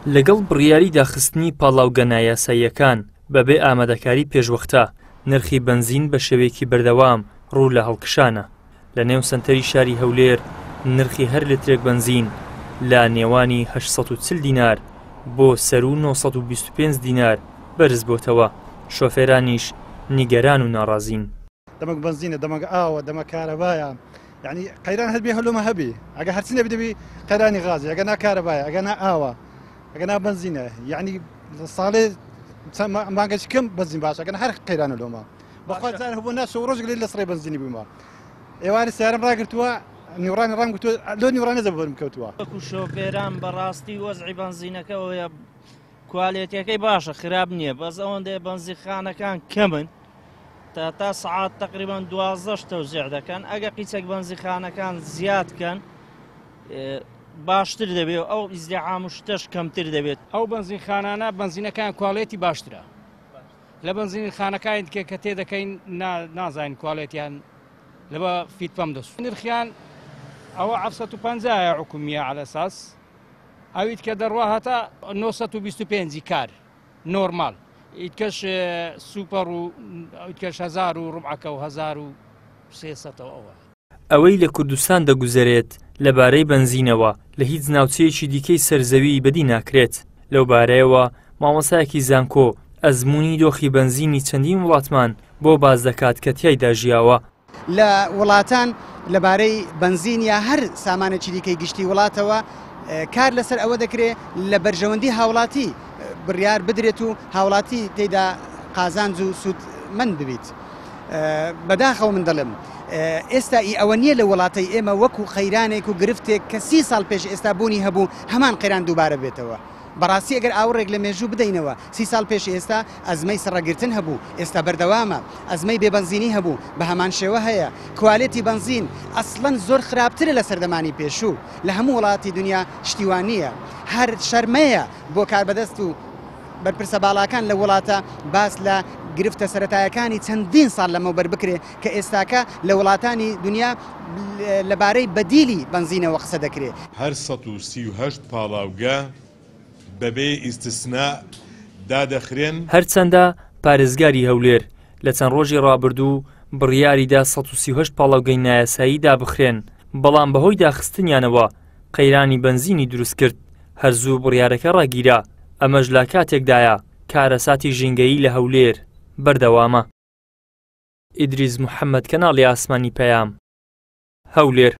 لەگەڵ بڕیاری داخستنی پاڵاوگەنە یاساییەکان بەبێ ئامادەکاری پێشوەختە نرخی بنزین بە شێوەیەکی بەردەوام ڕوو لە هەڵکشانە. لە نێو سنتەری شاری هەولێر نرخی هەر لترێک بنزین لە نێوانی 840 دینار بۆ سەر و 925 دینار بەرز بۆتەوە. شۆفێرانیش نیگەران و ناڕازین. دەمەک بنزینە، دەمەک ئاوە، دەمە کارەبایە، یعنی قەیران هەربێ هەلومە هەبێ، ئەگە هەرچی نەبێ قەیرانی غازی، ئەگە نا کارەبایە، ئەگە نا ئاوە، ئەگە نا بنزینە، یعنی ساڵێ مانگەی کەم بنزین باشە، ئەگە هەر قەیرانە لۆمە بەخوا جار هەبوو ناش و ڕۆژێک لە سڕێ بنزینی بوومە. ئێوارە سیارەم ڕاگرتووە، نیوڕانی ڕام گرتووە، لۆ نیوڕانە زەبەرم کەوتووە. وەکو شۆفێران بەڕاستی وەزعی بنزینەکەەوە کوالێتیەکەی باشە، خراپ نییە، بەس ئەوەندە بنزیخانەکان کەمن تا سعات تقریبا 12 تەوزیع دەکەن. ئەگە قیچێک بنزیخانەکان زیادکەن باشتر دەبێت، ئەو ئیزدیعام و شتەش کەمتر دەبێت. ئەو بنزینخانانە بنزینەکان کوالێتی باشترە لە بنزینخانەکان کە تێدەکەین نازانین کوالێتیان لەبە فیت پەم دەست. نرخیان ئەوە 750 حکومیە على ئەساس ئەویت کە دەڕوا هەتا 925 کار نۆرمال، ئیتکەش سوپەر و ئیتکەش 1000 و ڕوبعەکە و 1300 ئەوە. ئەوەی لە کوردستان دەگوزارێت لەبارەی بنزینەوە لە هیچ ناوچەیەکی دیکەی سەرزەوی بەدی ناکرێت. لەو بارەیەوە مامۆسایەکی زانکۆ ئەزموونی دۆخی بنزینی چەندین وڵاتمان بۆ باز دەکات کە تیایدا ژیاوە. لە وڵاتان لەبارەی بنزین یا هەر سامانێکی دیکەی گشتی وڵاتەوە کار لەسەر ئەوە دەکرێت لە بەرژەوەندی هاوڵاتی بڕیار بدرێت و هاوڵاتی تێدا قازانج و سوودمەند ببیت. بەداخەوە من دەڵێم ئێستا ئەوە نییە لە وڵاتی ئێمە وەکو خەیرانێک و گرفتێک کە 30 ساڵ پێش ئێستا بوونی هەبوو هەمان قەیران دووبارە بێتەوە. بەڕاستی ئەگەر ئاوڕێک لە مێژوو بدەینەوە 30 ساڵ پێش ئێستا ئەزمەی سەرڕەگرتن هەبوو، ئێستا بەردەوامە، ئەزمەی بێبنزینی هەبوو بە هەمان شێوە هەیە. کوالێتی بنزین ئەسڵەن زۆر خراپترە لە سەردەمانی پێشوو لە هەموو وڵاتی دنیا شتیوانیە. هەر شەرمەیە بۆ کاربەدەست و بەرپرسە باڵاکان لە وڵاتە باس لە گرفتە سەرەتایەکانی چەندین ساڵ لەمەوبەر بکرێ کە ئێستاکە لە وڵاتانی دنیا لەبارەی بەدیلی بنزینەوە قسە دەکرێت. هەر 138 پاڵاوگە بەبێ ئیستسنا دادەخرێن. هەرچەندە پارێزگاری هەولێر لە چەند ڕۆژی ڕابردوو بڕیاریدا 138 پاڵاوگەی نایاسایی دابخرێن، بەڵام بەهۆی داخستنیانەوە قەیرانی بنزینی دروست کرد. هەرزوو بڕیارەکە ڕاگیرا، ئەمەش لە کاتێکدایە کارەساتی ژینگەیی لە هەولێر بەردەوامە. ئیدریس محەممەد، کەناڵی ئاسمانی پەیام، هەولێر.